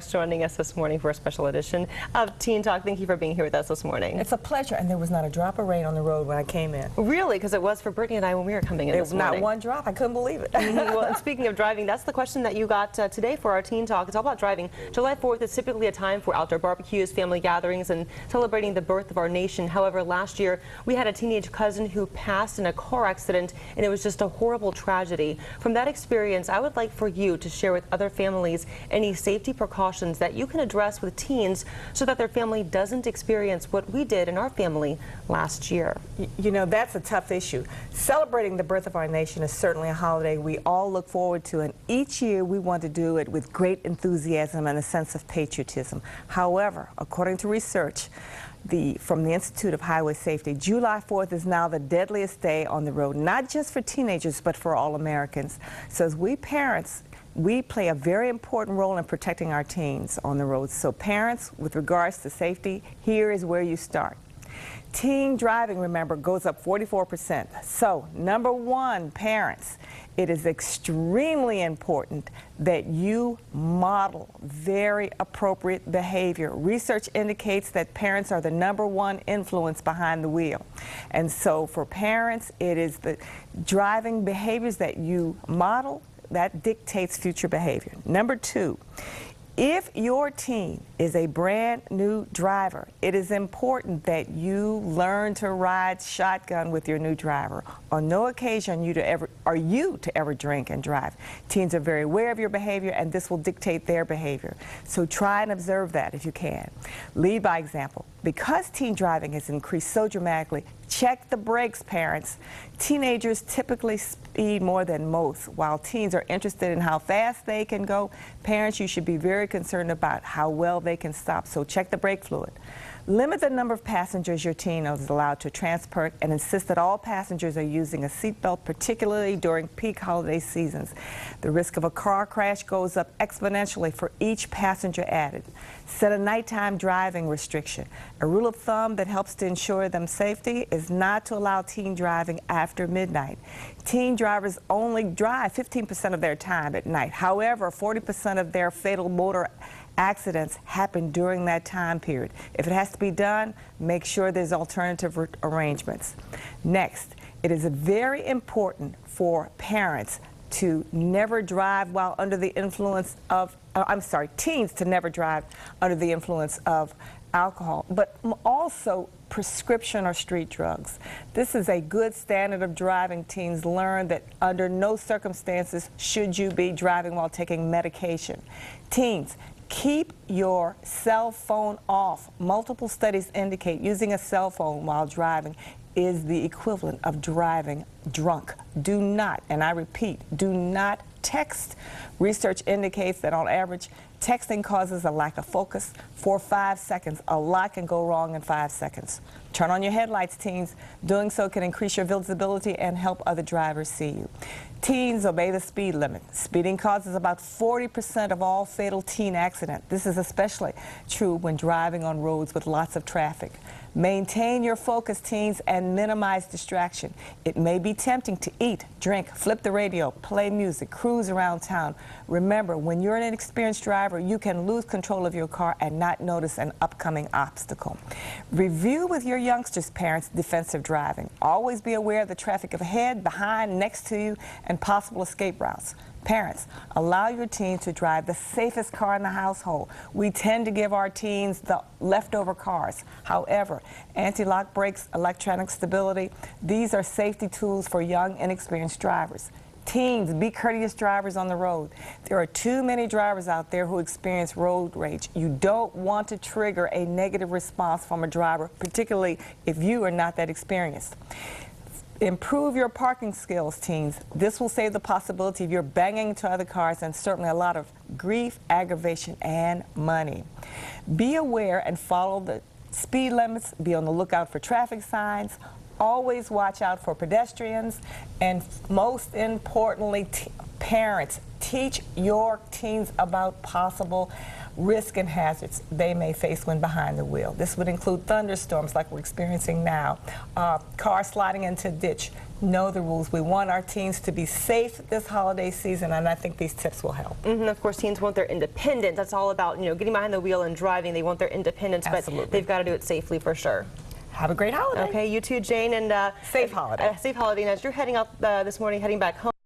Joining us this morning for a special edition of Teen Talk. Thank you for being here with us this morning. It's a pleasure, and there was not a drop of rain on the road when I came in. Really? Because it was for Brittany and I when we were coming in There this was morning. not one drop. I couldn't believe it. Well, and speaking of driving, that's the question that you got today for our Teen Talk. It's all about driving. July 4th is typically a time for outdoor barbecues, family gatherings, and celebrating the birth of our nation. However, last year we had a teenage cousin who passed in a car accident, and it was just a horrible tragedy. From that experience, I would like for you to share with other families any safety precautions that you can address with teens so that their family doesn't experience what we did in our family last year. You know, that's a tough issue. Celebrating the birth of our nation is certainly a holiday we all look forward to, and each year we want to do it with great enthusiasm and a sense of patriotism. However, according to research from the Institute of Highway Safety, July 4th is now the deadliest day on the road, not just for teenagers, but for all Americans. So as we parents, we play a very important role in protecting our teens on the road. So parents, with regards to safety, here is where you start. Teen driving, remember, goes up 44%. So, number one, parents, it is extremely important that you model very appropriate behavior. Research indicates that parents are the #1 influence behind the wheel. And so for parents, it is the driving behaviors that you model that dictates future behavior. Number two, if your teen is a brand new driver, it is important that you learn to ride shotgun with your new driver. On no occasion are you to ever drink and drive. Teens are very aware of your behavior, and this will dictate their behavior. So try and observe that if you can. Lead by example. Because teen driving has increased so dramatically, check the brakes, parents. Teenagers typically speed more than most. While teens are interested in how fast they can go, parents, you should be very concerned about how well they can stop. So check the brake fluid. Limit the number of passengers your teen is allowed to transport, and insist that all passengers are using a seatbelt, particularly during peak holiday seasons. The risk of a car crash goes up exponentially for each passenger added. Set a nighttime driving restriction. A rule of thumb that helps to ensure them safety is not to allow teen driving after midnight. Teen drivers only drive 15% of their time at night. However, 40% of their fatal motor accidents happen during that time period. If it has to be done, make sure there's alternative arrangements. Next, it is very important for parents to never drive while under the influence of, teens to never drive under the influence of alcohol, but also prescription or street drugs. This is a good standard of driving. Teens learn that under no circumstances should you be driving while taking medication. Teens, keep your cell phone off. Multiple studies indicate using a cell phone while driving is the equivalent of driving drunk. Do not, and I repeat, do not text. Research indicates that on average, texting causes a lack of focus for 5 seconds. A lot can go wrong in 5 seconds. Turn on your headlights, teens. Doing so can increase your visibility and help other drivers see you. Teens, obey the speed limit. Speeding causes about 40% of all fatal teen accidents. This is especially true when driving on roads with lots of traffic. Maintain your focus, teens, and minimize distraction. It may be tempting to eat, drink, flip the radio, play music, cruise around town. Remember, when you're an inexperienced driver, you can lose control of your car and not notice an upcoming obstacle. Review with your youngsters' parents defensive driving. Always be aware of the traffic ahead, behind, next to you, and possible escape routes. Parents, allow your teen to drive the safest car in the household. We tend to give our teens the leftover cars. However, anti-lock brakes, electronic stability, these are safety tools for young, inexperienced drivers. Teens, be courteous drivers on the road. There are too many drivers out there who experience road rage. You don't want to trigger a negative response from a driver, particularly if you are not that experienced. Improve your parking skills, teens. This will save the possibility of your banging into other cars and certainly a lot of grief, aggravation, and money. Be aware and follow the speed limits. Be on the lookout for traffic signs. Always watch out for pedestrians. And most importantly, parents, Teach your teens about possible risk and hazards they may face when behind the wheel. This would include thunderstorms like we're experiencing now, cars sliding into a ditch. Know the rules. We want our teens to be safe this holiday season, and I think these tips will help. Of course, teens want their independence. That's all about, getting behind the wheel and driving. They want their independence, Absolutely. but they've got to do it safely for sure. Have a great holiday. Okay, you too, Jane, and Safe holiday. Safe holiday. And as you're heading out this morning, heading back home.